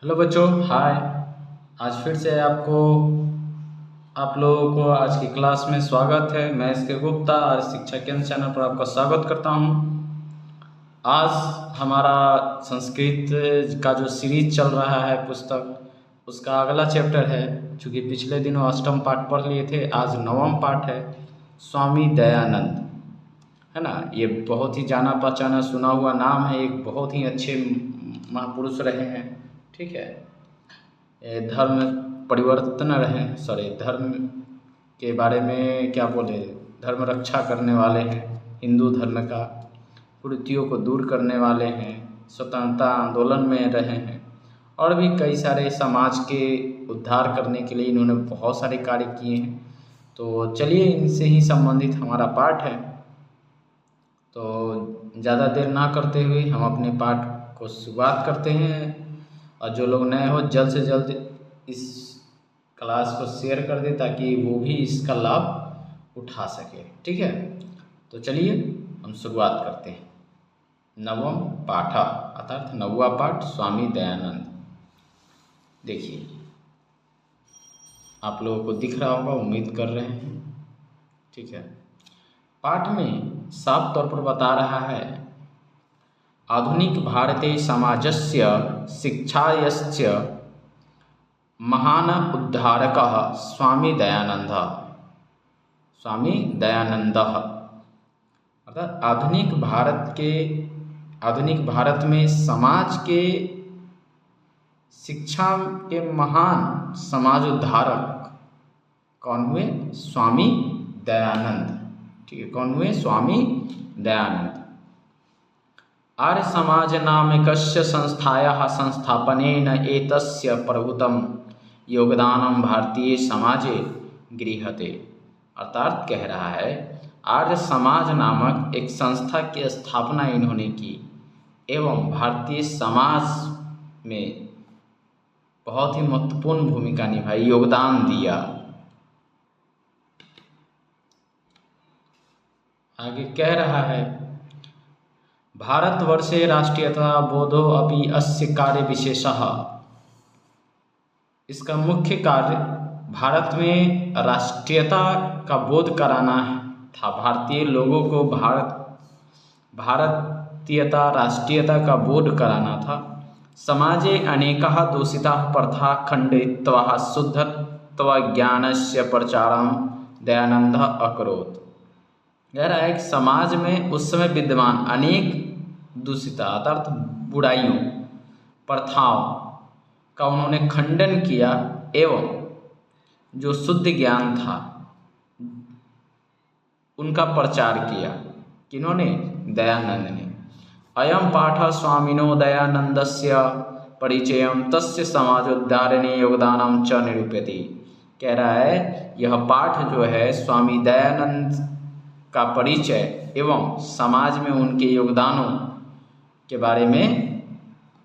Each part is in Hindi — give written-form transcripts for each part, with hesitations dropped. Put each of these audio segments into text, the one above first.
हेलो बच्चों, हाय। आज फिर से आप लोगों को आज की क्लास में स्वागत है। मैं इसके गुप्ता आज शिक्षा केंद्र चैनल पर आपका स्वागत करता हूं। आज हमारा संस्कृत का जो सीरीज चल रहा है पुस्तक, उसका अगला चैप्टर है। चूँकि पिछले दिनों अष्टम पाठ पढ़ लिए थे, आज नवम पाठ है, स्वामी दयानंद। है ना। ये बहुत ही जाना पहचाना सुना हुआ नाम है। एक बहुत ही अच्छे महापुरुष रहे हैं। ठीक है। धर्म परिवर्तन रहे, सॉरी, धर्म के बारे में क्या बोले, धर्म रक्षा करने वाले हैं, हिंदू धर्म का कुरीतियों को दूर करने वाले हैं, स्वतंत्रता आंदोलन में रहे हैं और भी कई सारे समाज के उद्धार करने के लिए इन्होंने बहुत सारे कार्य किए हैं। तो चलिए, इनसे ही संबंधित हमारा पाठ है। तो ज़्यादा देर ना करते हुए हम अपने पाठ को शुरुआत करते हैं। और जो लोग नए हो, जल्द से जल्द इस क्लास को शेयर कर दे ताकि वो भी इसका लाभ उठा सके। ठीक है। तो चलिए हम शुरुआत करते हैं। नवम पाठ अर्थात नौवा पाठ, स्वामी दयानंद। देखिए, आप लोगों को दिख रहा होगा, उम्मीद कर रहे हैं। ठीक है। पाठ में साफ तौर पर बता रहा है, आधुनिक भारते समाजस्य शिक्षायश्च महान उद्धारकः स्वामी दयानंदः। स्वामी दयानंदः अर्थात आधुनिक भारत में समाज के शिक्षा के महान समाज उद्धारक कौन हुए? स्वामी दयानंद। ठीक है। कौन हुए? स्वामी दयानंद। आर्य समाज नामकस्य संस्थायाः संस्थापनेन एतस्य प्रभुतं योगदानं भारतीय समाजे गृह्यते। अर्थात कह रहा है, आर्य समाज नामक एक संस्था की स्थापना इन्होंने की एवं भारतीय समाज में बहुत ही महत्वपूर्ण भूमिका निभाई, योगदान दिया। आगे कह रहा है, भारतवर्षे राष्ट्रीयता बोधो अपि अस्य कार्य विशेषः। इसका मुख्य कार्य भारत में राष्ट्रीयता का बोध कराना था। भारतीय लोगों को भारतीयता, राष्ट्रीयता का बोध कराना था। समाजे अनेकाः दूषिताः प्रथा खण्डयित्वा शुद्धत्वज्ञानस्य प्रचारं दयानंदः अकरोत्। कह रहा है कि समाज में उस समय विद्यमान अनेक दूषिता अर्थात बुराइयों, प्रथाओं का उन्होंने खंडन किया एवं जो शुद्ध ज्ञान था उनका प्रचार किया। किन्होंने? दयानंद ने। अयम पाठ स्वामिनो दयानंदस्य परिचयम तस्य समाजोद्धारणे योगदानम च निरूपयति। कह रहा है, यह पाठ जो है स्वामी दयानंद का परिचय एवं समाज में उनके योगदानों के बारे में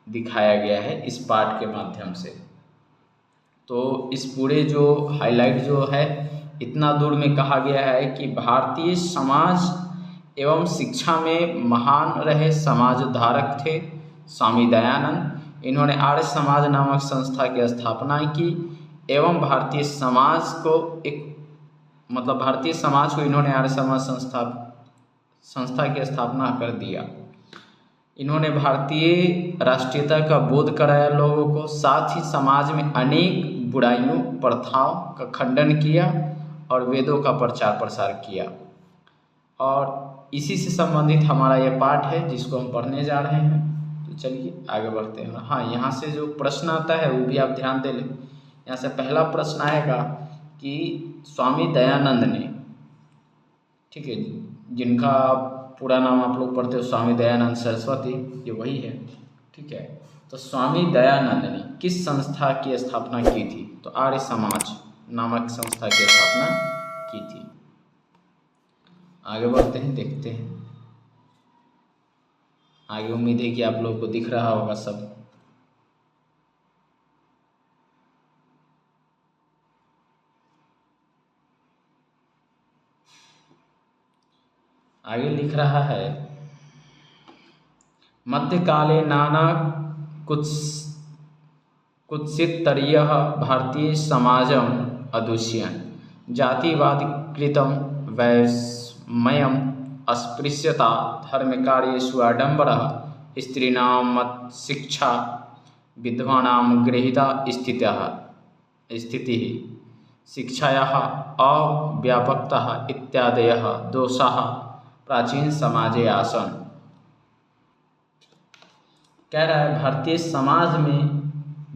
दिखाया गया है इस पाठ के माध्यम से। तो इस पूरे जो हाईलाइट जो है, इतना दूर में कहा गया है कि भारतीय समाज एवं शिक्षा में महान रहे समाज उद्धारक थे स्वामी दयानंद। इन्होंने आर्य समाज नामक संस्था की स्थापना की एवं भारतीय समाज को भारतीय समाज को इन्होंने आर्य समाज संस्था की स्थापना कर दिया। इन्होंने भारतीय राष्ट्रीयता का बोध कराया लोगों को, साथ ही समाज में अनेक बुराइयों, प्रथाओं का खंडन किया और वेदों का प्रचार प्रसार किया। और इसी से संबंधित हमारा यह पाठ है जिसको हम पढ़ने जा रहे हैं। तो चलिए आगे बढ़ते हैं। हाँ, यहाँ से जो प्रश्न आता है वो भी आप ध्यान दे लें। यहाँ से पहला प्रश्न आएगा कि स्वामी दयानंद ने, ठीक है, जिनका पूरा नाम आप लोग पढ़ते हो स्वामी दयानंद सरस्वती, ये वही है। ठीक है। तो स्वामी दयानंद ने किस संस्था की स्थापना की थी? तो आर्य समाज नामक संस्था की स्थापना की थी। आगे बढ़ते हैं, देखते हैं आगे। उम्मीद है कि आप लोगों को दिख रहा होगा सब। आगे लिख रहा है, मध्यकाले नाना कुछ कुत्सिततरीयः भारतीय समाजम अदुष्यन् जातिवादीकृतं वैषम्यम् अस्पृश्यता धर्मकार्येषु आडम्बरः स्त्रीणां शिक्षा विधवानां गृहीता स्थितिः शिक्षायाः अव्यापकता इत्यादयः दोषाः प्राचीन समाजे आसन्। कह रहा है भारतीय समाज में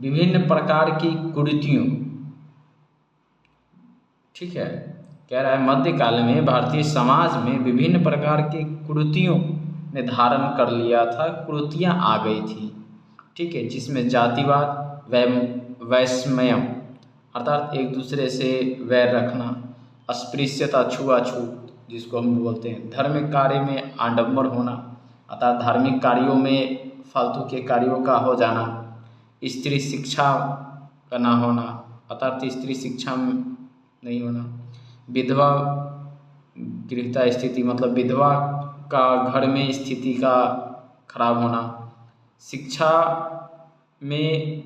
विभिन्न प्रकार की कुरीतियों, ठीक है, कह रहा है मध्यकाल में भारतीय समाज में विभिन्न प्रकार की कुरीतियों ने धारण कर लिया था, कुरीतियाँ आ गई थी, ठीक है, जिसमें जातिवाद, वैषम्यम अर्थात एक दूसरे से वैर रखना, अस्पृश्यता छुआछूत जिसको हम बोलते हैं, धर्म कार्य में आडंबर होना अर्थात धार्मिक कार्यों में फालतू के कार्यों का हो जाना, स्त्री शिक्षा का ना होना अर्थात स्त्री शिक्षा नहीं होना, विधवा गृहता स्थिति मतलब विधवा का घर में स्थिति का खराब होना, शिक्षा में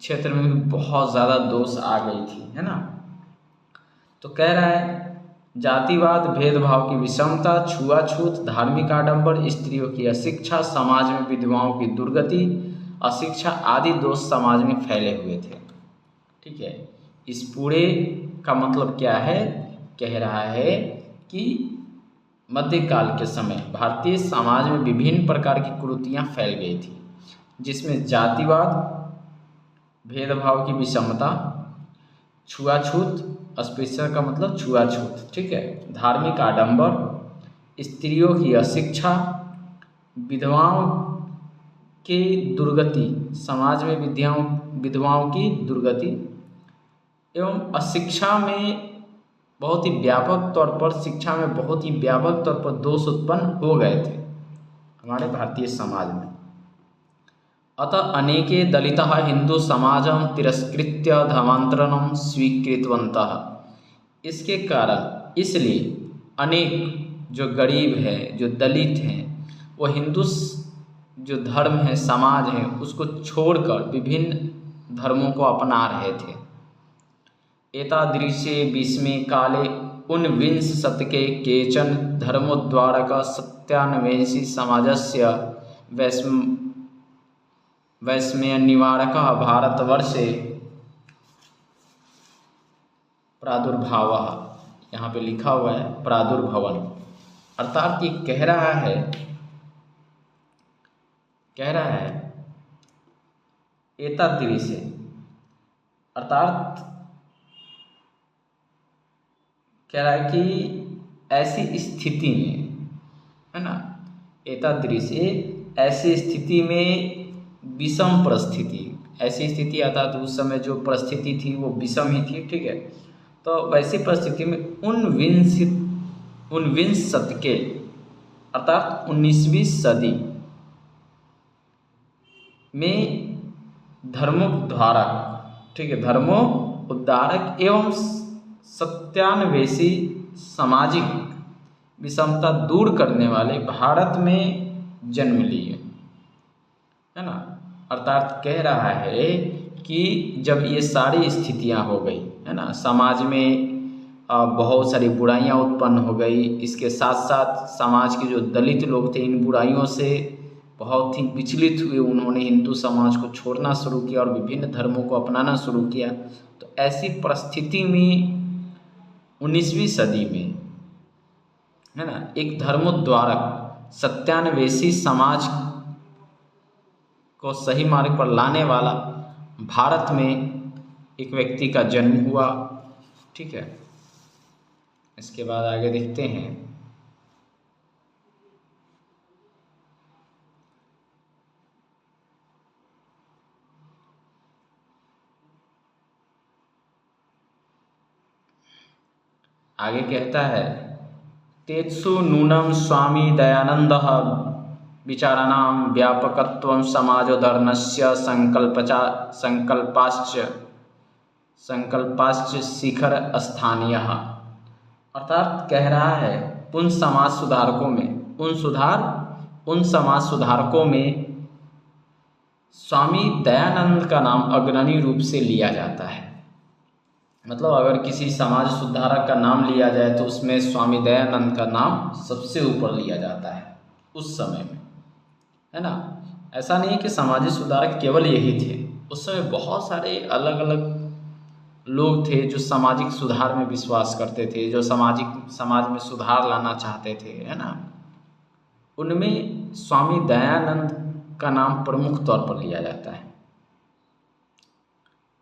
क्षेत्र में भी बहुत ज़्यादा दोष आ गई थी, है ना। तो कह रहा है जातिवाद, भेदभाव की विषमता, छुआछूत, धार्मिक आडंबर, स्त्रियों की अशिक्षा, समाज में विधवाओं की दुर्गति, अशिक्षा आदि दोष समाज में फैले हुए थे, ठीक है। इस पूरे का मतलब क्या है, कह रहा है कि मध्यकाल के समय भारतीय समाज में विभिन्न प्रकार की कुरीतियाँ फैल गई थी, जिसमें जातिवाद, भेदभाव की विषमता, छुआछूत, अस्पृश्यता का मतलब छुआछूत, ठीक है, धार्मिक आडंबर, स्त्रियों की अशिक्षा, विधवाओं की दुर्गति, समाज में विधवाओं की दुर्गति एवं अशिक्षा में बहुत ही व्यापक तौर पर शिक्षा में बहुत ही व्यापक तौर पर दोष उत्पन्न हो गए थे हमारे भारतीय समाज में। अतः अनेके दलिताः हिंदू समाजं तिरस्कृत्य धर्मांतरणं स्वीकृतवन्तः। इसके कारण इसलिए अनेक जो गरीब है, जो दलित हैं, वो हिंदू जो धर्म है, समाज है, उसको छोड़कर विभिन्न धर्मों को अपना रहे थे। एतादृशे विस्मे काले ऊनविंश शतके केचन धर्मोद्धारक सत्यान्वेषी समाजस्य वैषम्य निवारकः भारतवर्षे प्रादुर्भावः, यहाँ पे लिखा हुआ है प्रादुर्भवन, अर्थात ये कह रहा है एतादृशे अर्थात कह रहा है कि ऐसी स्थिति में, है ना, एतादृशे ऐसी स्थिति में विषम परिस्थिति, ऐसी स्थिति अर्थात उस समय जो परिस्थिति थी वो विषम ही थी, ठीक है। तो वैसी परिस्थिति में ऊनविंश शतके अर्थात 19वीं सदी में धर्मोद्धारक, ठीक है, धर्मोद्धारक एवं सत्यान्वेषी सामाजिक विषमता दूर करने वाले भारत में जन्म लिए, है ना। अर्थात कह रहा है कि जब ये सारी स्थितियां हो गई, है ना, समाज में बहुत सारी बुराइयां उत्पन्न हो गई, इसके साथ साथ समाज के जो दलित लोग थे इन बुराइयों से बहुत ही विचलित हुए, उन्होंने हिंदू समाज को छोड़ना शुरू किया और विभिन्न धर्मों को अपनाना शुरू किया। तो ऐसी परिस्थिति में 19वीं सदी में, है ना, एक धर्मोद्धारक सत्यान्वेषी समाज को सही मार्ग पर लाने वाला भारत में एक व्यक्ति का जन्म हुआ, ठीक है। इसके बाद आगे देखते हैं। आगे कहता है तेत्सु नूनम स्वामी दयानंदः विचाराणां व्यापकत्वं समाजोद्धरणस्य संकल्पाश्च शिखर स्थानीयः। अर्थात कह रहा है उन समाज सुधारकों में स्वामी दयानंद का नाम अग्रणी रूप से लिया जाता है। मतलब अगर किसी समाज सुधारक का नाम लिया जाए तो उसमें स्वामी दयानंद का नाम सबसे ऊपर लिया जाता है उस समय में, है ना। ऐसा नहीं कि सामाजिक सुधारक केवल यही थे, उस समय बहुत सारे अलग अलग लोग थे जो सामाजिक सुधार में विश्वास करते थे, जो समाज में सुधार लाना चाहते थे, है ना। उनमें स्वामी दयानंद का नाम प्रमुख तौर पर लिया जाता है।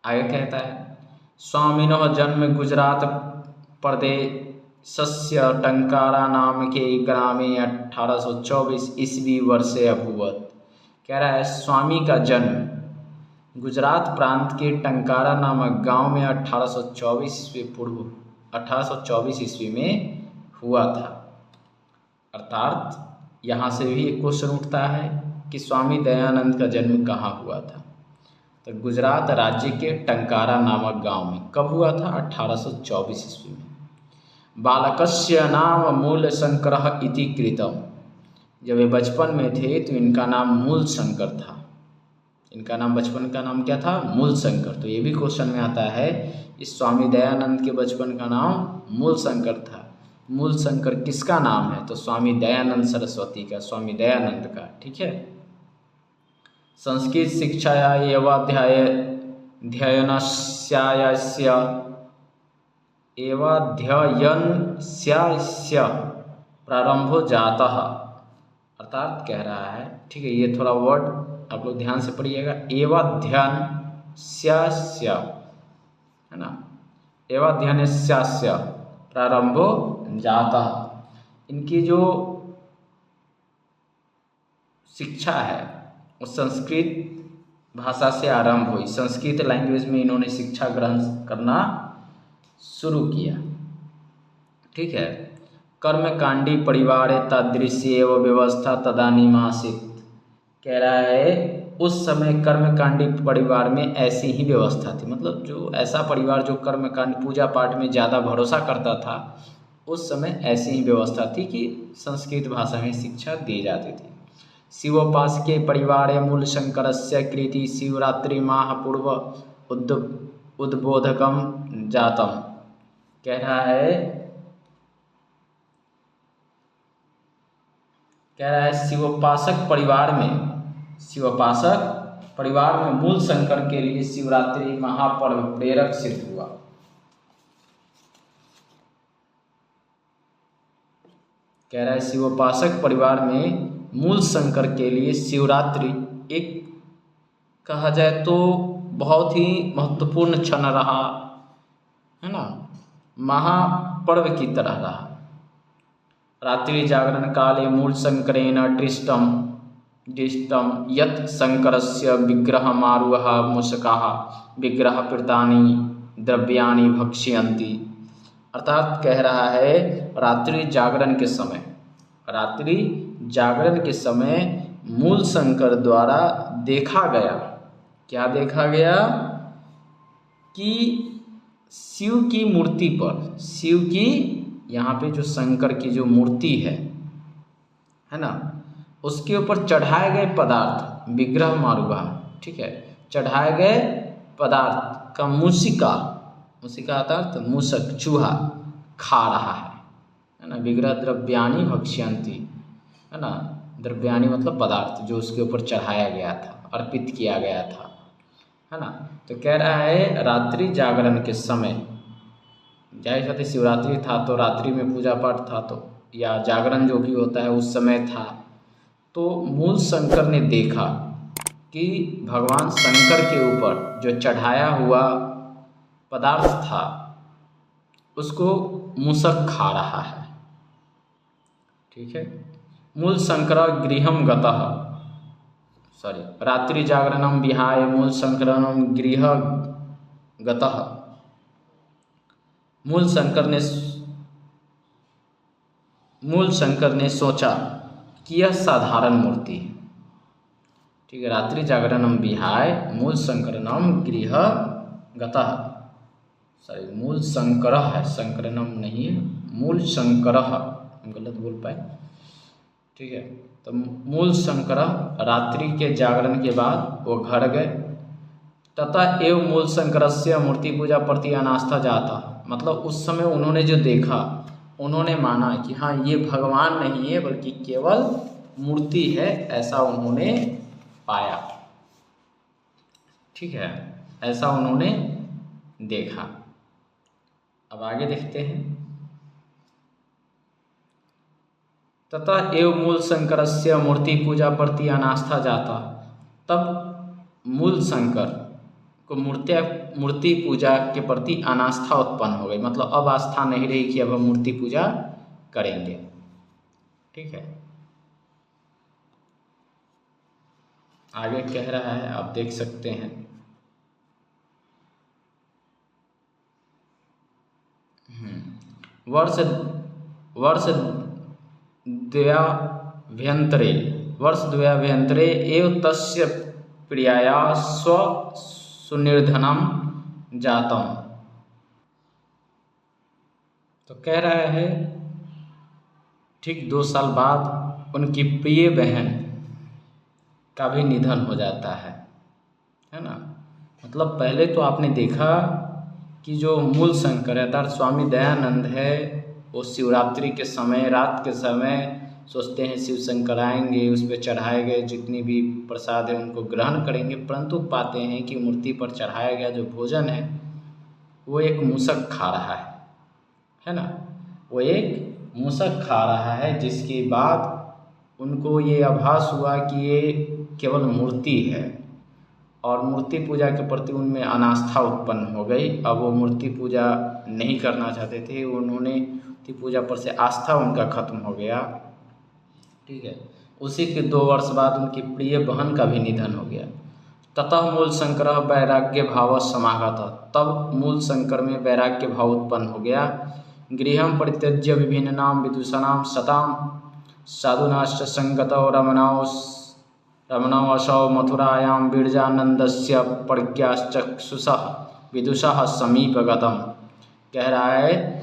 आगे कहता है, स्वामिनः जन्म गुजरात प्रदेशस्य टंकारा नाम के ग्रामे 1824 ईस्वी वर्षे अभूवत्। कह रहा है स्वामी का जन्म गुजरात प्रांत के टंकारा नामक गांव में 1824 ईस्वी में हुआ था। अर्थात यहाँ से भी एक क्वेश्चन उठता है कि स्वामी दयानंद का जन्म कहाँ हुआ था। तो गुजरात राज्य के टंकारा नामक गांव में कब हुआ था? 1824 ईस्वी में। बालकस्य नाम मूल शंकर इति कृतम। जब ये बचपन में थे तो इनका नाम मूल शंकर था। इनका नाम बचपन का नाम क्या था? मूल शंकर। तो ये भी क्वेश्चन में आता है, इस स्वामी दयानंद के बचपन का नाम मूल शंकर था। मूल शंकर किसका नाम है? तो स्वामी दयानंद सरस्वती का, स्वामी दयानंद का। ठीक है। संस्कृत शिक्षाया एवाध्ययनस्यास्य प्रारंभो जातः। अर्थात कह रहा है, ठीक है, ये थोड़ा वर्ड आप लोग ध्यान से पढ़िएगा। एवाध्ययनस्यास्य, है ना, एवाध्ययनस्यास्य प्रारंभो जातः। इनकी जो शिक्षा है वो संस्कृत भाषा से आरंभ हुई। संस्कृत लैंग्वेज में इन्होंने शिक्षा ग्रहण करना शुरू किया। ठीक है। कर्मकांडी परिवारे तादृशी एवं व्यवस्था तदानीमासीत। कह रहा है उस समय कर्मकांडी परिवार में ऐसी ही व्यवस्था थी। मतलब जो ऐसा परिवार जो कर्मकांड पूजा पाठ में ज़्यादा भरोसा करता था, उस समय ऐसी ही व्यवस्था थी कि संस्कृत भाषा में शिक्षा दी जाती थी। शिवोपासके परिवारे मूल शंकरस्य कृति शिवरात्रि माह पूर्व उद्बोधकम जातम। कह रहा है शिवोपासक परिवार में मूल शंकर के लिए शिवरात्रि महापर्व प्रेरक सिद्ध हुआ। कह रहा है शिवोपासक परिवार में मूल शंकर के लिए शिवरात्रि एक कहा जाए तो बहुत ही महत्वपूर्ण क्षण रहा, है ना, महापर्व की तरह रहा। रात्रि जागरण काले मूल शंकरेण दृष्टम यत् शंकरस्य विग्रहमारुह मूषकाः विग्रहकृतानि द्रव्याणि भक्ष्यन्ति। अर्थात कह रहा है रात्रि जागरण के समय मूल शंकर द्वारा देखा गया, क्या देखा गया कि शिव की मूर्ति पर, शिव की यहाँ पे जो शंकर की जो मूर्ति है ना, उसके ऊपर चढ़ाए गए पदार्थ विग्रह मारुगा, ठीक है, चढ़ाए गए पदार्थ का मूषिका अर्थात मूषक चूहा खा रहा है ना। विग्रह द्रव्याणि भक्ष्यन्ति, है ना, द्रव्याणि मतलब पदार्थ जो उसके ऊपर चढ़ाया गया था, अर्पित किया गया था, है ना। तो कह रहा है रात्रि जागरण के समय, जाहिर सी शिवरात्रि था तो रात्रि में पूजा पाठ था, तो या जागरण जो भी होता है उस समय था, तो मूल शंकर ने देखा कि भगवान शंकर के ऊपर जो चढ़ाया हुआ पदार्थ था उसको मूषक खा रहा है। ठीक है। मूल शंकर गृहम गतः, रात्रि जागरणम विहाय मूल शंकरम गृह गतः। मूल शंकर ने सोचा कि यह साधारण मूर्ति है। ठीक है। रात्रि जागरणम विहाय मूल शंकरनम गृह गतः, मूल शंकर है, शंकरनम नहीं है, मूल शंकर, गलत बोल पाए। ठीक है। तो मूल शंकर रात्रि के जागरण के बाद वो घर गए। तथा एव मूल शंकरस्य मूर्ति पूजा प्रति अनास्था जाता, मतलब उस समय उन्होंने जो देखा, उन्होंने माना कि हाँ ये भगवान नहीं है बल्कि केवल मूर्ति है, ऐसा उन्होंने पाया। ठीक है, ऐसा उन्होंने देखा। अब आगे देखते हैं। तथा एव मूल शंकरस्य मूर्ति पूजा प्रति अनास्था जाता, तब मूल शंकर को मूर्ति पूजा के प्रति अनास्था उत्पन्न हो गई, मतलब अब आस्था नहीं रही कि अब हम मूर्ति पूजा करेंगे। ठीक है, आगे कह रहा है, आप देख सकते हैं। वर्ष द्वयाभ्यन्तरे एव तस्य प्रियाया सुनिर्धनम जातम। तो कह रहा है ठीक 2 साल बाद उनकी प्रिय बहन का भी निधन हो जाता है ना। मतलब पहले तो आपने देखा कि जो मूल शंकर है अर्थात स्वामी दयानंद है, वो शिवरात्रि के समय, रात के समय सोचते हैं शिव शंकर आएंगे, उस पर चढ़ाए गए जितनी भी प्रसाद है उनको ग्रहण करेंगे, परंतु पाते हैं कि मूर्ति पर चढ़ाया गया जो भोजन है वो एक मूसक खा रहा है ना। वो एक मूसक खा रहा है, जिसके बाद उनको ये आभास हुआ कि ये केवल मूर्ति है और मूर्ति पूजा के प्रति उनमें अनास्था उत्पन्न हो गई। अब वो मूर्ति पूजा नहीं करना चाहते थे, उन्होंने मूर्ति पूजा पर से आस्था उनका खत्म हो गया। ठीक है, उसी के 2 वर्ष बाद उनकी प्रिय बहन का भी निधन हो गया। ततः मूल शंकर वैराग्य भाव समागत, तब मूल शंकर में वैराग्य भाव उत्पन्न हो गया। गृहं परित्यज्य विभिन्नाम विदूषणाम सताम साधुनाश्च संगतौ रमणवशौ मथुरायां बिरजानंदस्य प्रज्ञाचक्षुषः विदुषः समीपगतम। कह रहा है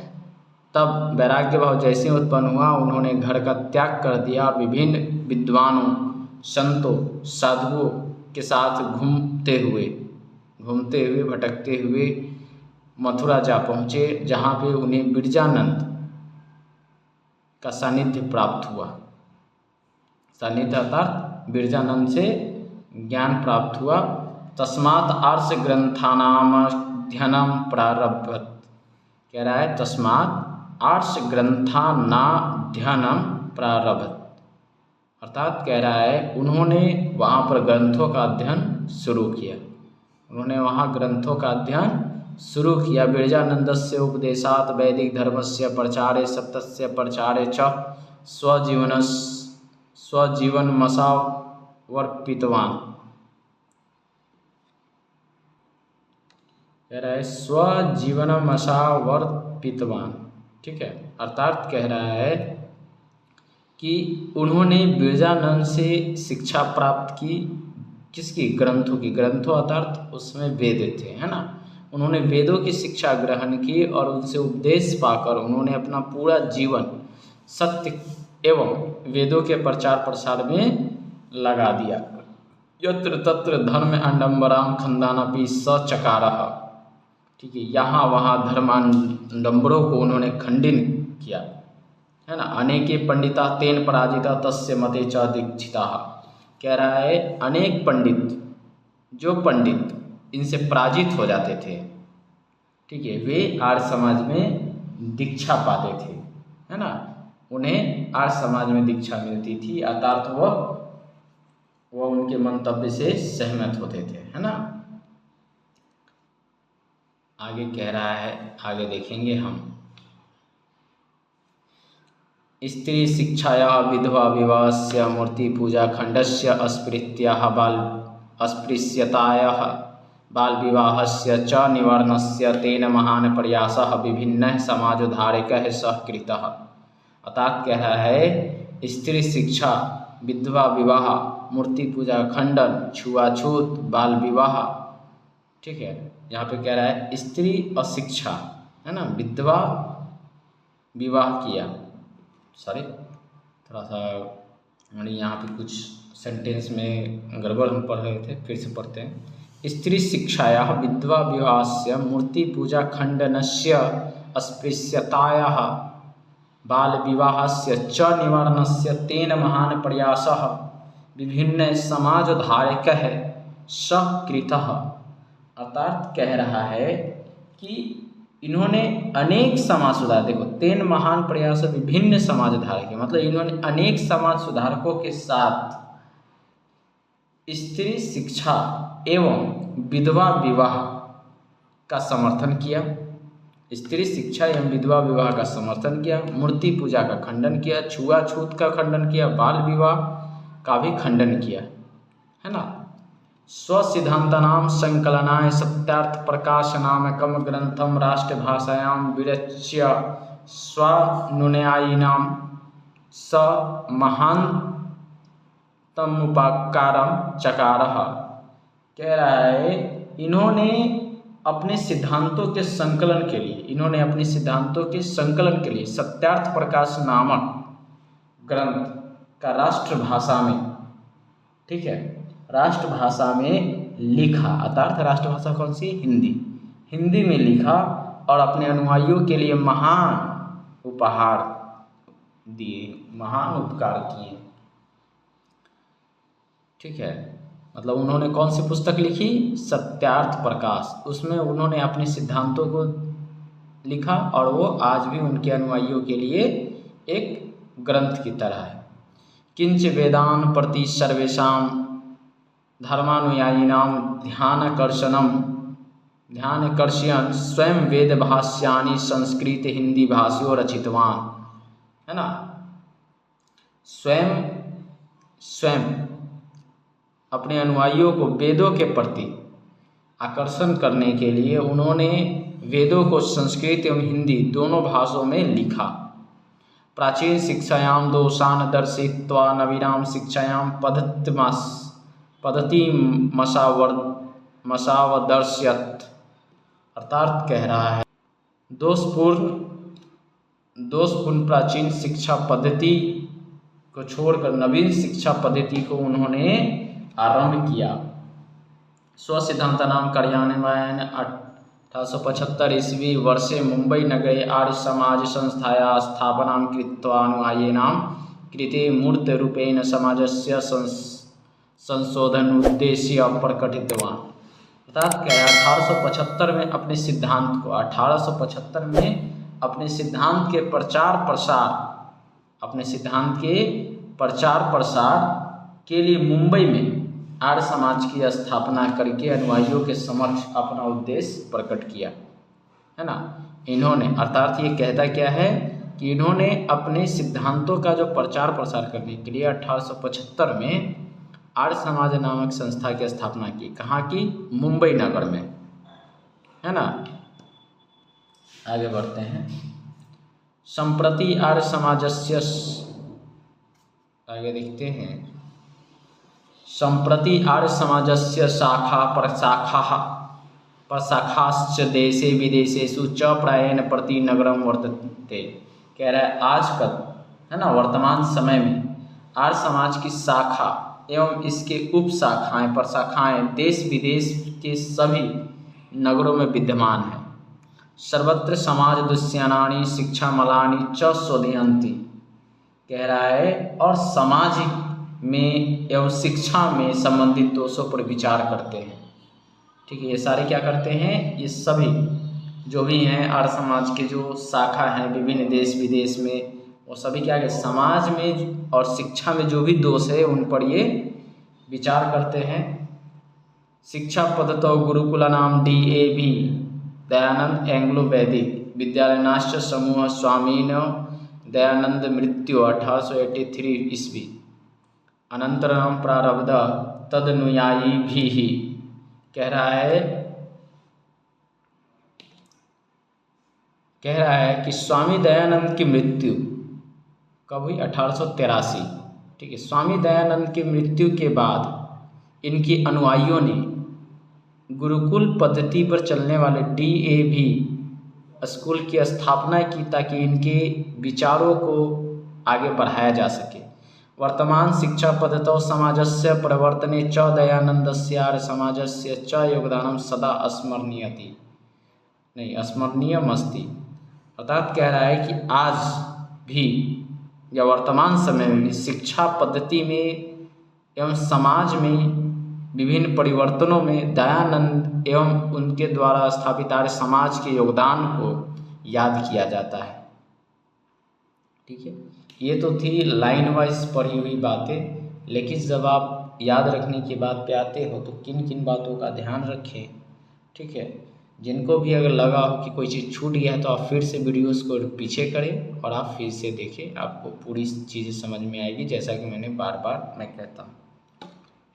तब वैराग्य भाव जैसे उत्पन्न हुआ, उन्होंने घर का त्याग कर दिया, विभिन्न विद्वानों, संतों, साधुओं के साथ घूमते हुए भटकते हुए मथुरा जा पहुँचे, जहाँ पे उन्हें बिरजानंद का सानिध्य प्राप्त हुआ। सानिध्य अर्थात बिरजानंद से ज्ञान प्राप्त हुआ। तस्मात् आर्ष ग्रंथानामध्ययनं प्रारभत। कह रहा है तस्मात् आर्ष ग्रंथानाध्ययनं प्रारभत, अर्थात कह रहा है उन्होंने वहाँ पर ग्रंथों का अध्ययन शुरू किया। उन्होंने वहाँ ग्रंथों का अध्ययन शुरू किया। बिरजानंदस्य उपदेशात् वैदिक धर्मस्य प्रचारे सत्यस्य प्रचारे च स्वजीवनमसावर्पितवान्। कह रहा है स्वजीवनमसावर्पितवान्। ठीक है, अर्थात कह रहा है कि उन्होंने बिरजानंद से शिक्षा प्राप्त की। किसकी? ग्रंथों की। ग्रंथों अर्थात उसमें वेद थे, है ना। उन्होंने वेदों की शिक्षा ग्रहण की और उनसे उपदेश पाकर उन्होंने अपना पूरा जीवन सत्य एवं वेदों के प्रचार प्रसार में लगा दिया। यत्र तत्र धर्म अंडम्बराम खंदानपि सचकारः। ठीक है, यहाँ वहाँ धर्माडंबरों को उन्होंने खंडन किया, है ना। अनेके पंडिता तेन पराजिता तस्य मते च दीक्षिता। कह रहा है अनेक पंडित इनसे पराजित हो जाते थे। ठीक है, वे आर्य समाज में दीक्षा पाते थे, है ना। उन्हें आर्य समाज में दीक्षा मिलती थी, अर्थात वह उनके मंतव्य से सहमत होते थे, है ना। आगे कह रहा है, आगे देखेंगे हम। स्त्री शिक्षाया विधवा विवाहस्य मूर्ति पूजा खंडस्य अस्पृश्यतायाः बाल विवाहस्य च निवारणस्य तेन महान प्रयासः विभिन्नः समाजोद्धारकैः सह कृतः। अर्थात कह रहा है स्त्री शिक्षा, विधवा विवाह, मूर्ति पूजा खंडन, छुआछूत, बाल विवाह। ठीक है, यहाँ पे कह रहा है स्त्री अशिक्षा, है ना, विधवा विवाह किया। थोड़ा सा यानी यहाँ पे कुछ सेंटेंस में गड़बड़ हम पढ़ रहे थे, फिर से पढ़ते हैं। स्त्री शिक्षायाः विधवा विवाहस्य मूर्ति पूजा खंडनस्य अस्पृश्यतायाः बाल विवाहस्य च निवारणस्य तेन महान प्रयासः विभिन्न समाजधारकैः सकृतः। अर्थात कह रहा है कि इन्होंने अनेक समाज सुधार, देखो तेन महान प्रयास विभिन्न समाजधारक, मतलब इन्होंने अनेक समाज सुधारकों के साथ स्त्री शिक्षा एवं विधवा विवाह का समर्थन किया, स्त्री शिक्षा एवं विधवा विवाह का समर्थन किया, मूर्ति पूजा का खंडन किया, छुआछूत का खंडन किया, बाल विवाह का भी खंडन किया, है ना। स्वसिद्धांतानां संकलनाय सत्यार्थ प्रकाशनामकं ग्रंथम राष्ट्रभाषायां विरच्य स्वानुयायिनां स महानतमुपकारं चकारः। कह रहा है इन्होंने अपने सिद्धांतों के संकलन के लिए, सत्यार्थ प्रकाश नामक ग्रंथ का राष्ट्रभाषा में, ठीक है, राष्ट्रभाषा में लिखा। अर्थात राष्ट्रभाषा कौन सी? हिंदी में लिखा और अपने अनुयायियों के लिए महान उपहार दिए, महान उपकार किए, ठीक है। मतलब उन्होंने कौन सी पुस्तक लिखी? सत्यार्थ प्रकाश। उसमें उन्होंने अपने सिद्धांतों को लिखा और वो आज भी उनके अनुयायियों के लिए एक ग्रंथ की तरह है। किंच वेदान प्रति सर्वेषां धर्मानुयायिनां ध्यानकर्षयन् स्वयं वेद भाष्यानि संस्कृत हिंदी भाषायों रचितवान, है ना। स्वयं अपने अनुयायियों को वेदों के प्रति आकर्षण करने के लिए उन्होंने वेदों को संस्कृत एवं हिंदी दोनों भाषाओं में लिखा। प्राचीन शिक्षायां दोषान् दर्शयित्वा नवीनां शिक्षायां पद्धति मसावदर्शयत्। अर्थात कह रहा है दोषपूर्ण प्राचीन शिक्षा पद्धति को छोड़कर नवीन शिक्षा पद्धति को उन्होंने आरंभ किया। स्वसिद्धांतानां कार्यान्वयन 1875 ईस्वी वर्षे मुंबई नगरे आर्य समाज संस्थायाः स्थापनां कृत्वा अनुयायिनां कृते मूर्तरूपेण समाजस्य संशोधन उद्देश्य प्रकटितवान। अर्थात क्या 1875 में अपने सिद्धांत के प्रचार प्रसार के लिए मुंबई में आर्य समाज की स्थापना करके अनुयायियों के समक्ष अपना उद्देश्य प्रकट किया, है ना। इन्होंने, अर्थात ये कहता क्या है कि इन्होंने अपने सिद्धांतों का जो प्रचार प्रसार करने के लिए 1875 में आर्य समाज नामक संस्था की स्थापना की। कहाँ की? मुंबई नगर में, है ना। आगे बढ़ते हैं। संप्रति आर्य समाजस्य, आगे देखते हैं, संप्रति आर्य समाजस्य प्रशाखाश्च देशे विदेशेषु च प्रायेण प्रति नगरम वर्तते। कह रहा है आजकल, है ना, वर्तमान समय में आर्य समाज की शाखा एवं इसके उप शाखाएँ, प्रशाखाएँ देश विदेश के सभी नगरों में विद्यमान है। सर्वत्र समाज दुष्यनानि शिक्षा मलानि च शोधयन्ति। कह रहा है और समाज में एवं शिक्षा में संबंधित दोषों पर विचार करते हैं, ठीक है। ये सारे क्या करते हैं? ये सभी जो भी हैं आर्य समाज के जो शाखा हैं विभिन्न देश विदेश में, वो सभी क्या है, समाज में और शिक्षा में जो भी दोष है उन पर ये विचार करते हैं। शिक्षा पद्धतौ गुरुकुलानां DAV दयानंद एंग्लो वैदिक विद्यालयाश्च समूह स्वामिनो दयानंद मृत्यु 1883 ईस्वी अनंतरम प्रारब्ध तदनुयायिभिः। कह रहा है कि स्वामी दयानंद की मृत्यु कब हुई? 1883, ठीक है। स्वामी दयानंद की मृत्यु के बाद इनके अनुयायियों ने गुरुकुल पद्धति पर चलने वाले DAV स्कूल की स्थापना की ताकि इनके विचारों को आगे बढ़ाया जा सके। वर्तमान शिक्षा पद्धतौ समाजस्य परिवर्तने च दयानन्दस्य आर्य समाजस्य च योगदानं सदा स्मरणीयति नहीं स्मरणीयम अस्ति। अर्थात कह रहा है कि आज भी या वर्तमान समय में भी शिक्षा पद्धति में एवं समाज में विभिन्न परिवर्तनों में दयानंद एवं उनके द्वारा स्थापित आर्य समाज के योगदान को याद किया जाता है। ठीक है, ये तो थी लाइन वाइज पढ़ी हुई बातें, लेकिन जब आप याद रखने की बात पे आते हो तो किन किन बातों का ध्यान रखें। ठीक है, जिनको भी अगर लगा हो कि कोई चीज़ छूट गया है तो आप फिर से वीडियोस को पीछे करें और आप फिर से देखें, आपको पूरी चीज़ें समझ में आएगी, जैसा कि मैंने बार बार मैं कहता हूँ।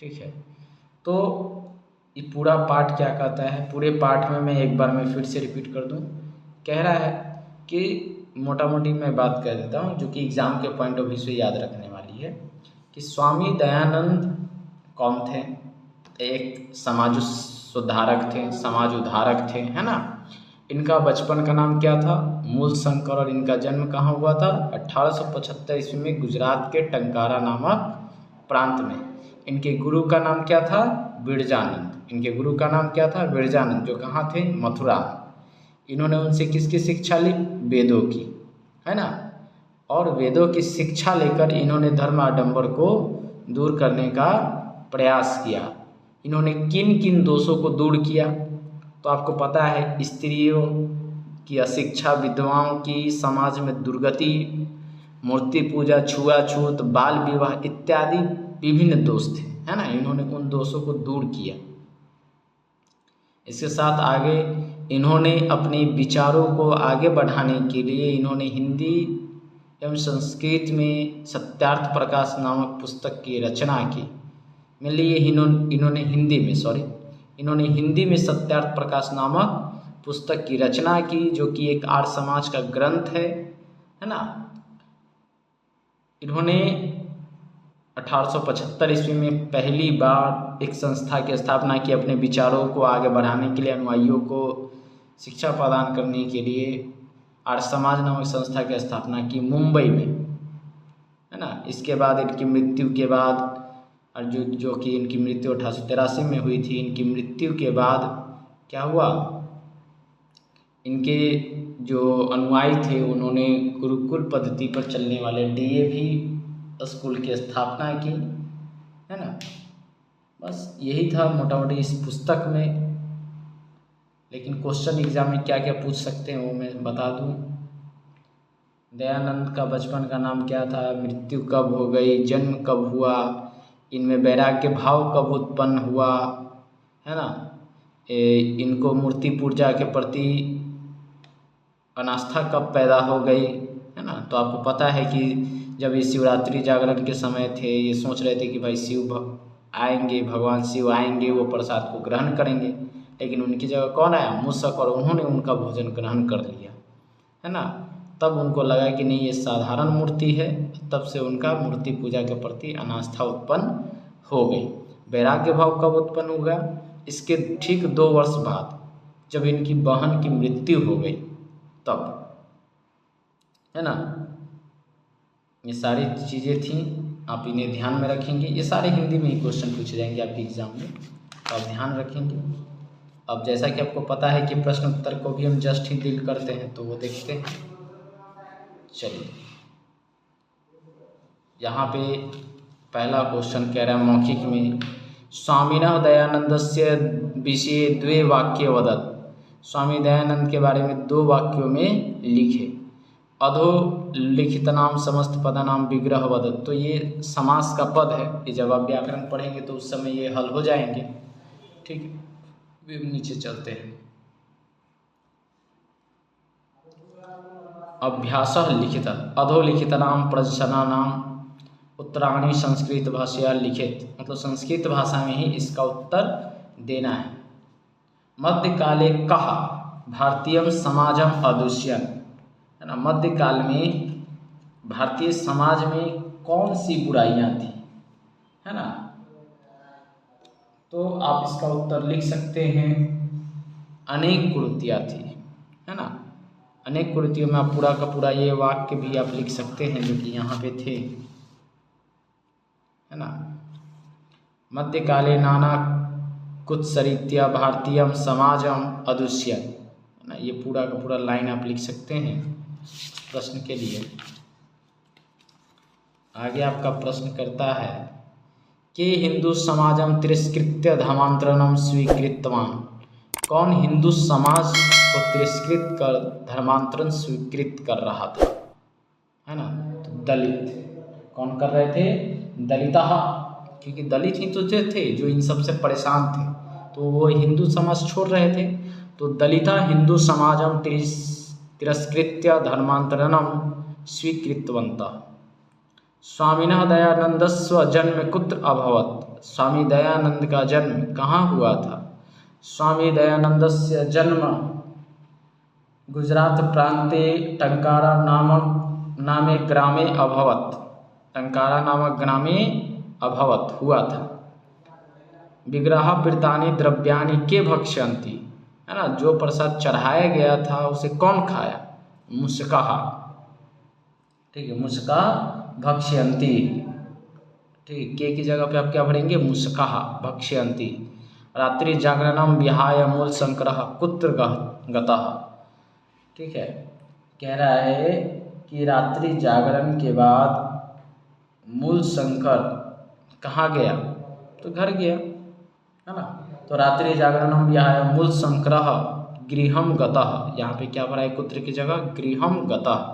ठीक है, तो ये पूरा पाठ क्या कहता है, पूरे पाठ में मैं एक बार मैं फिर से रिपीट कर दूँ। कह रहा है कि मोटा मोटी मैं बात कर देता हूँ जो कि एग्ज़ाम के पॉइंट ऑफ व्यू से याद रखने वाली है कि स्वामी दयानंद कौन थे। एक समाज सुधारक थे, समाज उद्धारक थे, है ना। इनका बचपन का नाम क्या था, मूल शंकर, और इनका जन्म कहाँ हुआ था, 1875 ईस्वी में गुजरात के टंकारा नामक प्रांत में। इनके गुरु का नाम क्या था, बिरजानंद। इनके गुरु का नाम क्या था, बिरजानंद, जो कहाँ थे, मथुरा। इन्होंने उनसे किसकी शिक्षा ली, वेदों की, है ना। और वेदों की शिक्षा लेकर इन्होंने धर्म आडंबर को दूर करने का प्रयास किया। इन्होंने किन किन दोषों को दूर किया, तो आपको पता है, स्त्रियों की अशिक्षा, विधवाओं की समाज में दुर्गति, मूर्ति पूजा, छुआछूत, बाल विवाह इत्यादि विभिन्न दोष थे, है ना। इन्होंने उन दोषों को दूर किया। इसके साथ आगे इन्होंने अपने विचारों को आगे बढ़ाने के लिए इन्होंने हिंदी एवं संस्कृत में सत्यार्थ प्रकाश नामक पुस्तक की रचना की। मेनली ये इन्होंने हिंदी में सत्यार्थ प्रकाश नामक पुस्तक की रचना की, जो कि एक आर्य समाज का ग्रंथ है ना। इन्होंने 1875 ईस्वी में पहली बार एक संस्था की स्थापना की, अपने विचारों को आगे बढ़ाने के लिए, अनुयायियों को शिक्षा प्रदान करने के लिए आर्य समाज नामक संस्था की स्थापना की मुंबई में, है ना। इसके बाद इनकी मृत्यु के बाद, और जो कि इनकी मृत्यु 1883 में हुई थी, इनकी मृत्यु के बाद क्या हुआ, इनके जो अनुयायी थे उन्होंने गुरुकुल पद्धति पर चलने वाले DAV स्कूल की स्थापना की, है ना। बस यही था मोटा मोटी इस पुस्तक में। लेकिन क्वेश्चन एग्जाम में क्या क्या पूछ सकते हैं वो मैं बता दूं। दयानंद का बचपन का नाम क्या था, मृत्यु कब हो गई, जन्म कब हुआ, इनमें वैराग्य भाव कब उत्पन्न हुआ, है ना। इनको मूर्ति पूजा के प्रति अनास्था कब पैदा हो गई, है ना। तो आपको पता है कि जब ये शिवरात्रि जागरण के समय थे, ये सोच रहे थे कि भाई शिव आएंगे, भगवान शिव आएंगे, वो प्रसाद को ग्रहण करेंगे, लेकिन उनकी जगह कौन आया, मूषक, और उन्होंने उनका भोजन ग्रहण कर लिया, है ना। तब उनको लगा कि नहीं ये साधारण मूर्ति है, तब से उनका मूर्ति पूजा के प्रति अनास्था उत्पन्न हो गई। वैराग्य भाव कब उत्पन्न हुआ, इसके ठीक 2 वर्ष बाद, जब इनकी बहन की मृत्यु हो गई तब, है ना। ये सारी चीज़ें थी, आप इन्हें ध्यान में रखेंगे। ये सारे हिंदी में ही क्वेश्चन पूछे जाएंगे आपके एग्जाम में, तो आप ध्यान रखेंगे। अब जैसा कि आपको पता है कि प्रश्न उत्तर को भी हम जस्ट ही डील करते हैं, तो वो देखते हैं। चलिए, यहाँ पे पहला क्वेश्चन कह रहा है मौखिक में, स्वामिनः दयानंदस्य विषये 2 वाक्य वदत्। स्वामी दयानंद के बारे में 2 वाक्यों में लिखे। अधोलिखितनाम समस्त पदानाम विग्रह वदत्। तो ये समास का पद है, ये जब आप व्याकरण पढ़ेंगे तो उस समय ये हल हो जाएंगे। ठीक है, नीचे चलते हैं। अभ्यासः लिखित अधोलिखितनाम प्रश्नानाम उत्तराणि संस्कृत भाषया लिखित, मतलब संस्कृत भाषा में ही इसका उत्तर देना है। मध्यकाले कहा भारतीय समाजम अदृश्यन, है ना। मध्यकाल में भारतीय समाज में कौन सी बुराइयां थी, है ना। तो आप इसका उत्तर लिख सकते हैं, अनेक कुरीतियाँ थी, है ना। अनेक कुरीतियों में आप पूरा का पूरा ये वाक्य भी आप लिख सकते हैं जो कि यहाँ पे थे। है ना। मध्यकाले नाना कुत्सरीत्या भारतीयम समाजम अदृश्यत, है ना। ये पूरा का पूरा लाइन आप लिख सकते हैं प्रश्न के लिए। आगे आपका प्रश्न करता है कि हिंदू समाजम तिरस्कृत्य धर्मांतरणम स्वीकृतवान। कौन हिंदू समाज को तिरस्कृत कर धर्मांतरण स्वीकृत कर रहा था, है ना। तो दलित कौन कर रहे थे, दलिता, क्योंकि दलित ही तो जो थे जो इन सब से परेशान थे, तो वो हिंदू समाज छोड़ रहे थे। तो दलिता हिंदू समाजम तिरस्कृत्य धर्मांतरणम स्वीकृतवन्तः। स्वामिनः दयानंदस्व जन्म कुत्र अभवत। स्वामी दयानंद का जन्म कहाँ हुआ था। स्वामी दयानंदस्य जन्म गुजरात प्रांते टंकारा नामे ग्रामे अभवत। टंकारा नामक ग्रामे अभवत हुआ था। विग्रह प्रीतानि द्रव्यानि के भक्ष्यन्ति, है ना। जो प्रसाद चढ़ाया गया था उसे कौन खाया, मुस्काह, ठीक है, मुस्का भक्ष्यन्ति, ठीक, के की जगह पे आप क्या भरेंगे, मुस्काह भक्ष्यन्ति। रात्रि जागरणम विहाय मूल शंकरः कुत्र गतः, ठीक है। कह रहा है कि रात्रि जागरण के बाद मूल शंकर कहाँ गया, तो घर गया, है ना। तो रात्रि जागरणम विहाय मूल शंकरः गृहम गतः, यहाँ पे क्या भरा है, कुत्र की जगह गृहम गतः,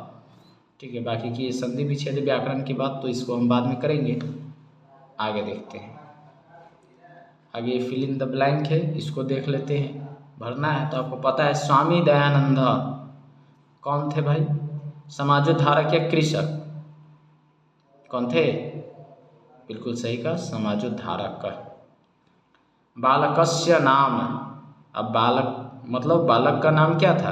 ठीक है। बाकी की संधि विच्छेद व्याकरण की बात तो इसको हम बाद में करेंगे। आगे देखते हैं, आगे फिल इन द ब्लैंक है, इसको देख लेते हैं, भरना है। तो आपको पता है स्वामी दयानंद कौन थे भाई, समाजोद्धारक या कृषक, कौन थे, बिल्कुल सही का समाजोद्धारक। बालकस्य नाम, अब बालक मतलब बालक का नाम क्या था,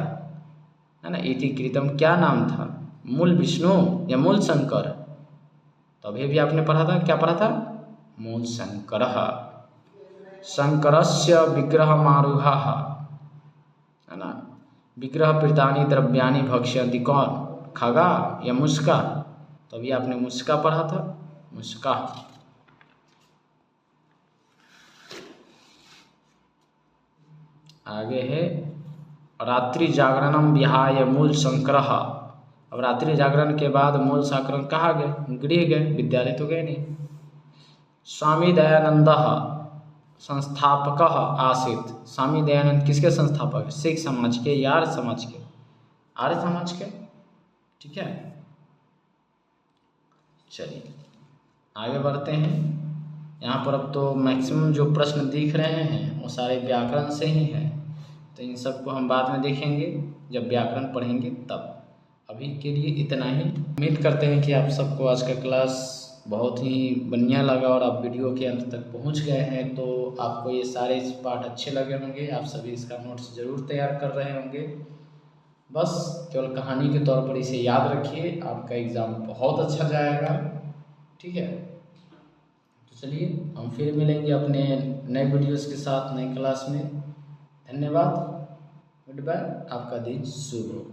है ना। इति कृतम क्या नाम था, मूल विष्णु या मूल शंकर, तो अभी भी आपने पढ़ा था, क्या पढ़ा था, मूल शंकर। शंकरस्य विग्रहमारूढ़ः, है ना। विग्रह प्रीतानि द्रव्यानि भक्ष्यन्ति, कौन, खगा या मुस्का, तो अभी आपने मुस्का पढ़ा था, मुस्का। आगे है रात्रि जागरणम विहाय मूल शंकरः। अब रात्रि जागरण के बाद मूल शंकर कहाँ गए, गृह गए, विद्यालय तो गए नहीं। स्वामी दयानंदः संस्थापकः आसीत्। स्वामी दयानंद किसके संस्थापक, सिख समाज के या आर्य समाज के, आर्य समाज के, ठीक है। चलिए आगे बढ़ते हैं। यहाँ पर अब तो मैक्सिमम जो प्रश्न दिख रहे हैं वो सारे व्याकरण से ही हैं, तो इन सबको हम बाद में देखेंगे जब व्याकरण पढ़ेंगे तब। अभी के लिए इतना ही। उम्मीद करते हैं कि आप सबको आज का क्लास बहुत ही बढ़िया लगा और आप वीडियो के अंत तक पहुंच गए हैं, तो आपको ये सारे पार्ट अच्छे लगे होंगे। आप सभी इसका नोट्स ज़रूर तैयार कर रहे होंगे। बस केवल कहानी के तौर पर इसे याद रखिए, आपका एग्ज़ाम बहुत अच्छा जाएगा, ठीक है। तो चलिए हम फिर मिलेंगे अपने नए वीडियोस के साथ नई क्लास में। धन्यवाद, गुड बाय, आपका दिन शुभ हो।